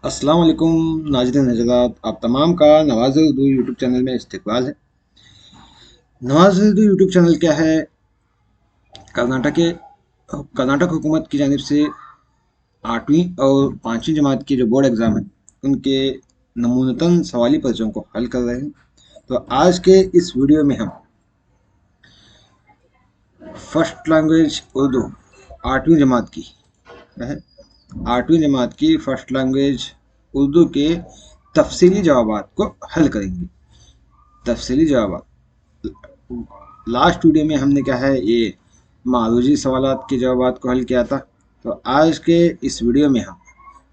अस्सलाम वालेकुम नाज़रीन हज़रात, आप तमाम का नवाज़ उर्दू यूट्यूब चैनल में इस्तकबाल है। नवाज़ उर्दू यूट्यूब चैनल क्या है? कर्नाटक के कर्नाटक हुकूमत की जानिब से 8वीं और 5वीं जमात के जो बोर्ड एग्ज़ाम है उनके नमूनतन सवाली पर्चों को हल कर रहे हैं। तो आज के इस वीडियो में हम फर्स्ट लैंग्वेज उर्दू 8वीं जमात की है 8वीं जमात की फर्स्ट लैंग्वेज उर्दू के तफसीली जवाबात को हल करेंगे। तफसीली जवाबात, लास्ट वीडियो में हमने क्या है ये मारूजी सवालात के जवाबात को हल किया था। तो आज के इस वीडियो में हम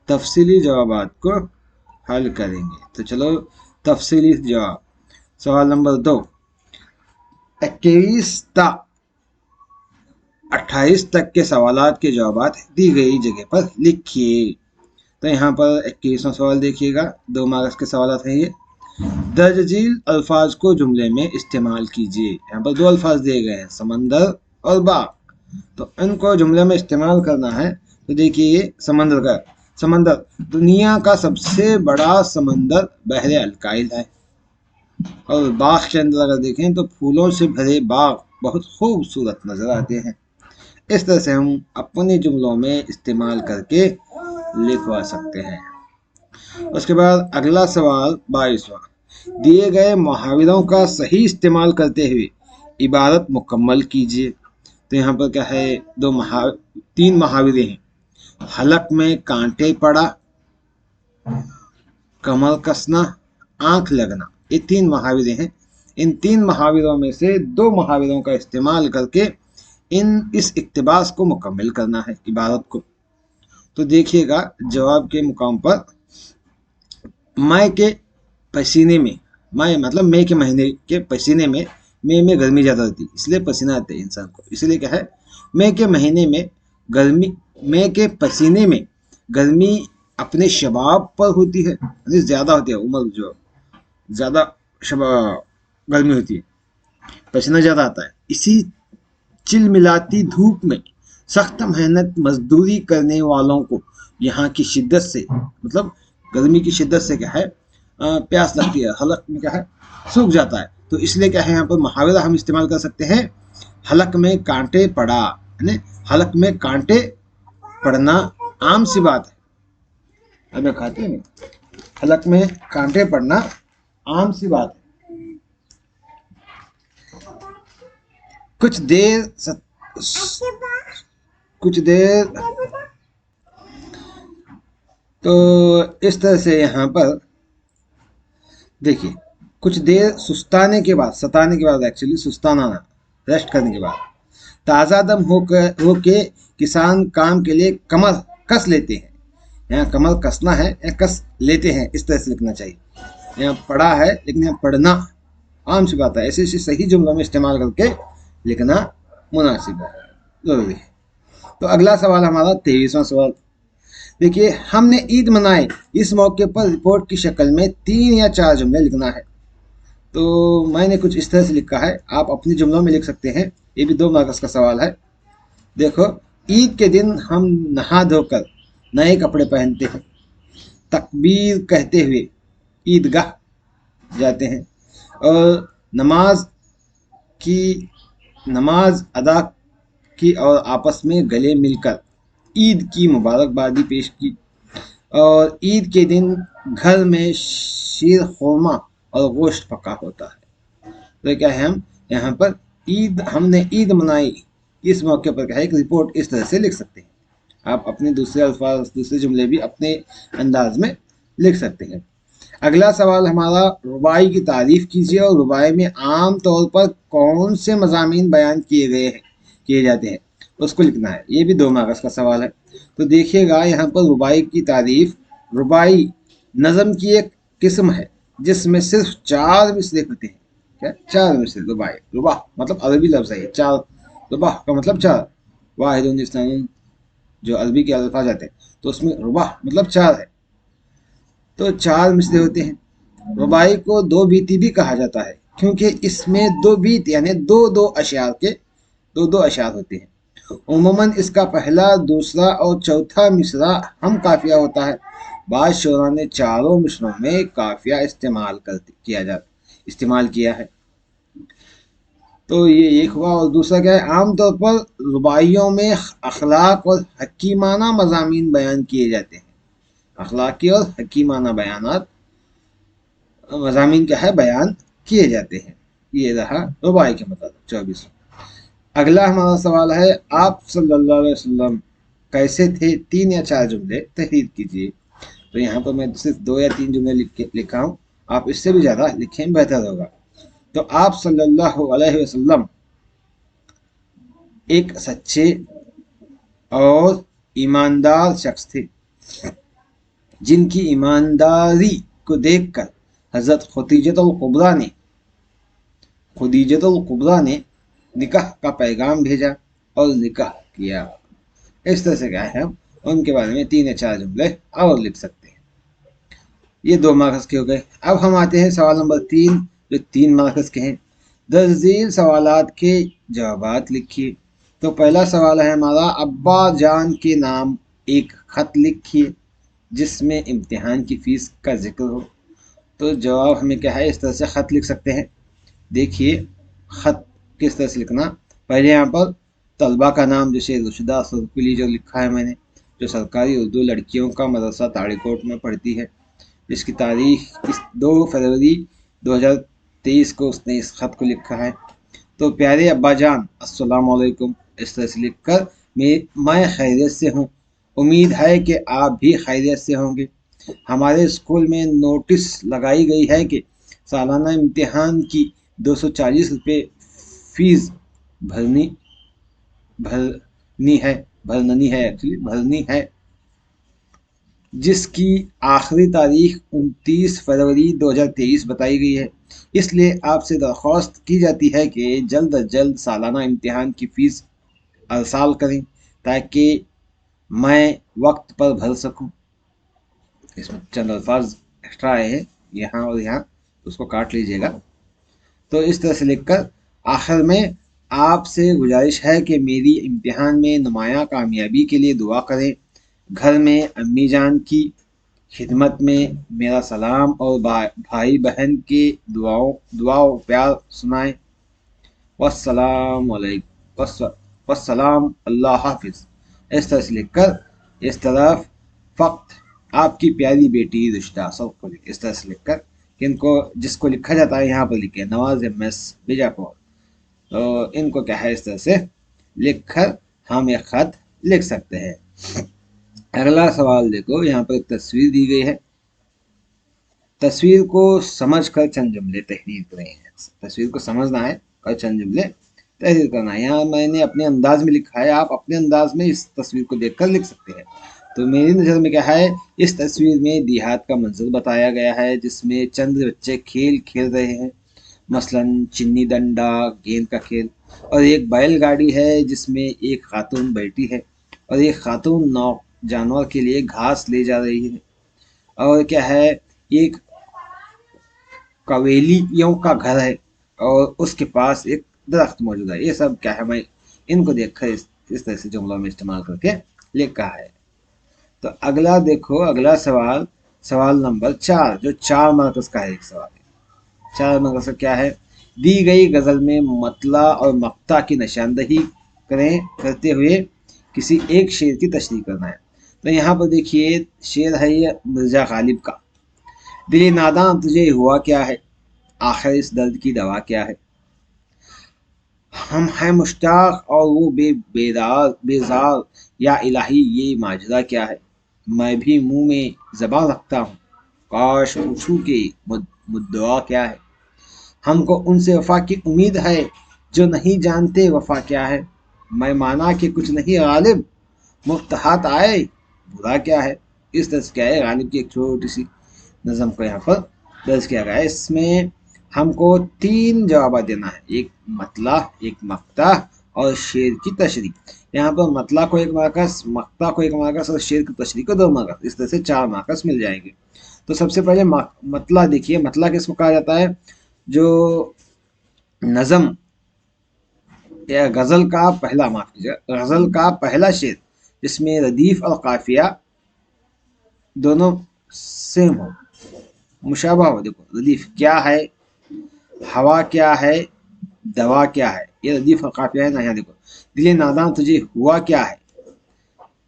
तफसीली जवाबात को हल करेंगे। तो चलो तफसीली जवाब। सवाल नंबर 2, 21 ता 28 तक के सवालात के जवाबात दी गई जगह पर लिखिए। तो यहाँ पर 21वां सवाल देखिएगा, 2 मार्क्स के सवाल हैं ये। दर्ज झील अल्फाज को जुमले में इस्तेमाल कीजिए। यहाँ पर 2 अल्फाज दिए गए हैं, समंदर और बाग। तो इनको जुमले में इस्तेमाल करना है। तो देखिए ये समंदर दुनिया का सबसे बड़ा समंदर बहरे अलकाइल है। और बाग के अंदर अगर देखें तो फूलों से भरे बाग बहुत खूबसूरत नजर आते हैं। इस तरह से हम अपने जुमलों में इस्तेमाल करके लिखवा सकते हैं। उसके बाद अगला सवाल 22वां, दिए गए मुहावरों का सही इस्तेमाल करते हुए इबारत मुकम्मल कीजिए। तो यहाँ पर क्या है, 3 मुहावरे हैं। हलक में कांटे पड़ा, कमर कसना, आंख लगना, ये 3 मुहावरे हैं। इन 3 मुहावरों में से 2 मुहावरों का इस्तेमाल करके इस इक्तिबास को मुकम्मल करना है, इबारत को। तो देखिएगा जवाब के मुकाम पर, मई के पसीने में, मई मतलब मई के महीने के पसीने में, मई में गर्मी ज़्यादा होती है इसलिए पसीना आता है इंसान को, इसलिए क्या है मई के महीने में गर्मी, मई के पसीने में गर्मी अपने शबाब पर होती है, ज़्यादा होती है, उम्र जो ज़्यादा गर्मी होती है, पसीना ज़्यादा आता है। इसी चिलमिलाती धूप में सख्त मेहनत मजदूरी करने वालों को यहाँ की शिद्दत से, मतलब गर्मी की शिद्दत से क्या है प्यास लगती है, हलक में क्या है सूख जाता है। तो इसलिए क्या है यहाँ पर मुहावरा हम इस्तेमाल कर सकते हैं, हलक में कांटे पड़ा, यानी हलक में कांटे पड़ना आम सी बात है, हमें खाते हैं, हलक में कांटे पड़ना आम सी बात है। कुछ देर तो इस तरह से यहाँ पर देखिए, कुछ देर सताने के बाद एक्चुअली सुस्ताना, रेस्ट करने के बाद ताज़ा दम होके किसान काम के लिए कमर कस लेते हैं। यहाँ कमर कसना है या कस लेते हैं, इस तरह से लिखना चाहिए। यहाँ पढ़ा है लेकिन यहाँ पढ़ना आम सी बात है, ऐसे सही जुमलों में इस्तेमाल करके लिखना मुनासिब है, जरूरी है। तो अगला सवाल हमारा 23वां सवाल देखिए, हमने ईद मनाई, इस मौके पर रिपोर्ट की शक्ल में 3 या 4 जुमले लिखना है। तो मैंने कुछ इस तरह से लिखा है, आप अपने जुमलों में लिख सकते हैं। ये भी 2 मार्क्स का सवाल है। देखो, ईद के दिन हम नहा धोकर नए कपड़े पहनते हैं, तकबीर कहते हुए ईदगाह जाते हैं और नमाज अदा की और आपस में गले मिलकर ईद की मुबारकबादी पेश की। और ईद के दिन घर में शीर खुरमा और गोश्त पका होता है। तो क्या है, हम यहाँ पर हमने ईद मनाई, इस मौके पर क्या है एक रिपोर्ट इस तरह से लिख सकते हैं। आप अपने दूसरे जुमले भी अपने अंदाज में लिख सकते हैं। अगला सवाल हमारा, रुबाई की तारीफ कीजिए और रुबाई में आम तौर पर कौन से मज़ामीन बयान किए जाते हैं, उसको लिखना है। ये भी 2 मार्क्स का सवाल है। तो देखिएगा यहाँ पर रुबाई की तारीफ, रुबाई नज़म की एक किस्म है जिसमें सिर्फ 4 मिसरे होते हैं। क्या 4 मिसरे? रुबाई, रुबा मतलब अरबी लफ्ज़ है, 4, रुबा का मतलब 4, वाहिदुन इस्नानुन जो अरबी के अल्फाज आते हैं, तो उसमें रुबा मतलब 4 है। तो 4 मिसरे होते हैं। रुबाई को 2 बीती भी कहा जाता है क्योंकि इसमें 2 बीत यानी 2-2 अशआर होते हैं। उमूमन इसका पहला, दूसरा और चौथा मिसरा हम काफिया होता है, بعض شعراء نے چاروں مصروں میں قافیہ استعمال کیا ہے۔ تو یہ ایک ہوا، اور دوسرا کیا ہے، عام طور پر رباعیوں میں اخلاق اور حکیمانہ مضامین بیان کیے جاتے ہیں۔ اخلاقی اور حکیمانہ مضامین کیا ہے، بیان کیے جاتے ہیں۔ یہ رہا رباعی کے مطابق 24۔ اگلا ہمارا سوال ہے، آپ صلی اللہ علیہ وسلم کیسے تھے؟ 3 یا 4 جملے تحریر کیجیے۔ تو یہاں پر میں صرف 2 یا 3 جملے لکھا ہوں، آپ اس سے بھی زیادہ لکھیں بہتر ہوگا۔ تو آپ صلی اللہ علیہ وسلم ایک سچے اور ایماندار شخص تھے، جن کی ایمانداری کو دیکھ کر حضرت خدیجۃ الکبریٰ نے نکاح کا پیغام بھیجا اور نکاح کیا۔ اس طرح سے کیا ہے، ہم ان کے بارے میں 3 یا 4 جملے اور لکھ سکتے ہیں۔ یہ 2 مارکس کے ہو گئے۔ اب ہم آتے ہیں سوال نمبر 3، جو 3 مارکس کے ہیں۔ درج ذیل سوالات کے جوابات لکھیے۔ تو پہلا سوال ہے ہمارا، ابا جان کے نام ایک خط لکھیے جس میں امتحان کی فیس کا ذکر ہو۔ تو جواب ہمیں کیا ہے، اس طرح سے خط لکھ سکتے ہیں۔ دیکھیے خط کس طرح سے لکھنا، پہلے یہاں پر طلبہ کا نام، جیسے رشدہ سرپلی جو لکھا ہے میں نے، جو سرکاری اردو لڑکیوں کا مدرسہ تاڑی کوٹ میں پڑھتی ہے، جس کی تاریخ 2 فروری 2023 کو اس نے اس خط کو لکھا ہے۔ تو پیارے ابا جان، السلام علیکم، اس طرح سے لکھ کر میں خیریت سے ہوں، امید ہے کہ آپ بھی خیریت سے ہوں گے۔ ہمارے اسکول میں نوٹس لگائی گئی ہے کہ سالانہ امتحان کی 240 روپے فیس بھرنی ہے، جس کی آخری تاریخ 29 فروری 2023 بتائی گئی ہے۔ اس لیے آپ سے درخواست کی جاتی ہے کہ جلد از جلد سالانہ امتحان کی فیس ارسال کریں تاکہ میں وقت پر بھر سکوں۔ اس میں چند الفاظ ایکسٹرا آئے ہیں یہاں اور یہاں، اس کو کاٹ لیجیے گا۔ تو اس طرح سے لکھ کر آخر میں آپ سے گزارش ہے کہ میری امتحان میں نمایاں کامیابی کے لیے دعا کریں، گھر میں امی جان کی خدمت میں میرا سلام اور بھائی بہن کے دعا و پیار سنائیں۔ والسلام علیکم، والسلام، اللہ حافظ۔ اس طرح سے لکھ کر اس طرف فقط آپ کی پیاری بیٹی رشدہ سب کو اس طرح سے لکھ کر، ان کو جس کو لکھا جاتا ہے یہاں پر لکھے نواز MS بیجاپور، تو ان کو کیا ہے اس طرح سے لکھ کر ہم ایک خط لکھ سکتے ہیں۔ اگلا سوال دیکھو، یہاں پر ایک تصویر دی گئی ہے، تصویر کو سمجھ کر چند جملے تحریر کریں۔ تصویر کو سمجھنا ہے اور چند جملے تحریر کرنا ہے۔ یہاں میں نے اپنے انداز میں لکھا ہے، آپ اپنے انداز میں اس تصویر کو دیکھ کر لکھ سکتے ہیں۔ تو میری نظر میں کیا ہے، اس تصویر میں دیہات کا منظر بتایا گیا ہے، جس میں چند بچے کھیل رہے ہیں، مثلا چنی ڈنڈا، گیند کا کھیل، اور ایک بیل گاڑی ہے جس میں ایک خاتون بیٹھی ہے اور ایک خاتون جانور کے لیے گھاس لے جا رہی ہے، اور کیا ہے، ایک قبیلیوں کا گھر ہے اور اس کے پاس ایک درخت موجود ہے۔ یہ سب کیا ہے، میں ان کو دیکھ کر اس طرح سے جملوں میں استعمال کر کے لکھا ہے۔ تو اگلا دیکھو، اگلا سوال نمبر 4، جو 4 مارکس کا ہے ایک سوال ہے۔ 4 مارکس کا کیا ہے، دی گئی غزل میں مطلع اور مقطع کی نشاندہی کرتے ہوئے کسی ایک شعر کی تشریح کرنا ہے۔ تو یہاں پر دیکھیے شعر ہے یہ مرزا غالب کا، دل ناداں تجھے ہوا کیا ہے، آخر اس درد کی دوا کیا ہے، ہم ہیں مشتاق اور وہ بیزار، یا الہی یہ ماجرا کیا ہے، میں بھی منہ میں زباں رکھتا ہوں، کاش پوچھوں کہ مدعا کیا ہے، ہم کو ان سے وفا کی امید ہے جو نہیں جانتے وفا کیا ہے، میں مانا کہ کچھ نہیں غالب، مفت ہاتھ آئے برا کیا ہے۔ اس طرح سے کیا ہے، غالب کی ایک چھوٹی سی نظم کو یہاں پر درج کیا گیا ہے۔ اس میں ہم کو 3 جوابات دینا ہے، ایک مطلع، ایک مقطع اور شعر کی تشریح۔ یہاں پر مطلع کو 1 مارکس، مقطع کو 1 مارکس اور شعر کی تشریح کو 2 مارکس، اس طرح سے 4 مارکس مل جائیں گے۔ تو سب سے پہلے مطلع دیکھیے، مطلع کس کو کہا جاتا ہے، جو نظم یا غزل کا پہلا شعر جس میں ردیف اور قافیہ دونوں सेम हो, मुशाबा हो। देखो रदीफ क्या है, हवा क्या है, दवा क्या है, ये रदीफ और काफिया है ना। यहाँ देखो, दिले नादान तुझे हुआ क्या है,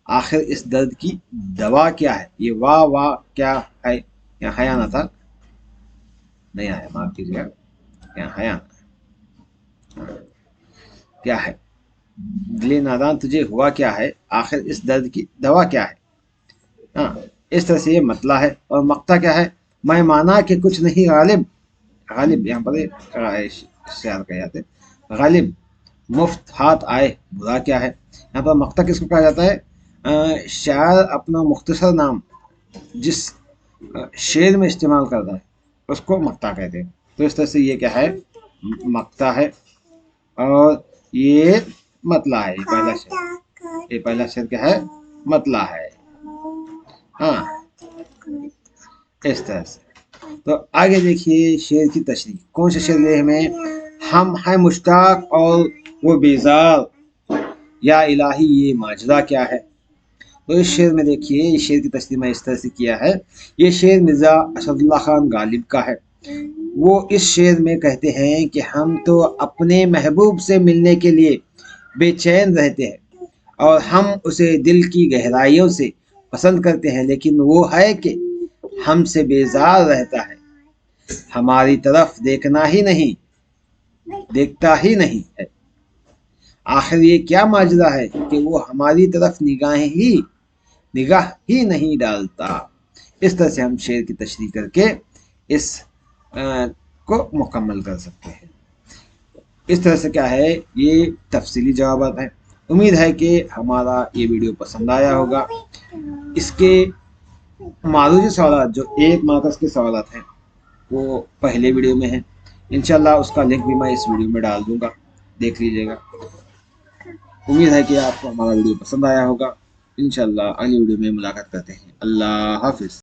आखिर इस दर्द की दवा क्या है, ये वाह वाह क्या है, यहाँ हया ना था, नहीं आया, माफ कीजिएगा, यहाँ हया क्या है, दिले नादान तुझे हुआ क्या है, आखिर इस दर्द की दवा क्या है। हाँ, इस तरह से ये मतला है। और मक्ता क्या है, मैं माना कि कुछ नहीं गालिब, गालिब यहाँ पर शायर कहे जाते, गालिब मुफ्त हाथ आए बुरा क्या है। यहाँ पर मक्ता किसको कहा जाता है, शायर अपना मुख्तसर नाम जिस शेर में इस्तेमाल करता है उसको मक्ता कहते हैं। तो इस तरह से ये क्या है, मक्ता है। और ये मतला है, ये पहला शेर, ये पहला शेर क्या है, मतला है। हाँ, इस तरह से। तो आगे देखिए शेर की तशरीह, कौन से शेर ले हमें, हम है मुश्ताक और वो बेजार, या इलाही ये माजरा क्या है। तो इस शेर में देखिए, इस शेर की तशरीह मैं इस तरह से किया है। ये शेर मिर्जा असदुल्ला खान गालिब का है। वो इस शेर में कहते हैं कि हम तो अपने महबूब से मिलने के लिए बेचैन रहते हैं और हम उसे दिल की गहराइयों से पसंद करते हैं, लेकिन वो है कि हमसे बेजार रहता है, हमारी तरफ देखता ही नहीं है। आखिर ये क्या माजरा है कि वो हमारी तरफ निगाह ही नहीं डालता। इस तरह से हम शेर की तशरीह करके इस को मुकम्मल कर सकते हैं। इस तरह से क्या है, ये तफसीली जवाब हैं। उम्मीद है कि हमारा ये वीडियो पसंद आया होगा। इसके मारूजी सवाल जो 1 मार्क्स के सवाल हैं वो पहले वीडियो में है, इंशाल्लाह उसका लिंक भी मैं इस वीडियो में डाल दूंगा, देख लीजिएगा। उम्मीद है कि आपको हमारा वीडियो पसंद आया होगा। इंशाल्लाह अगली वीडियो में मुलाकात करते हैं। अल्लाह हाफिज़।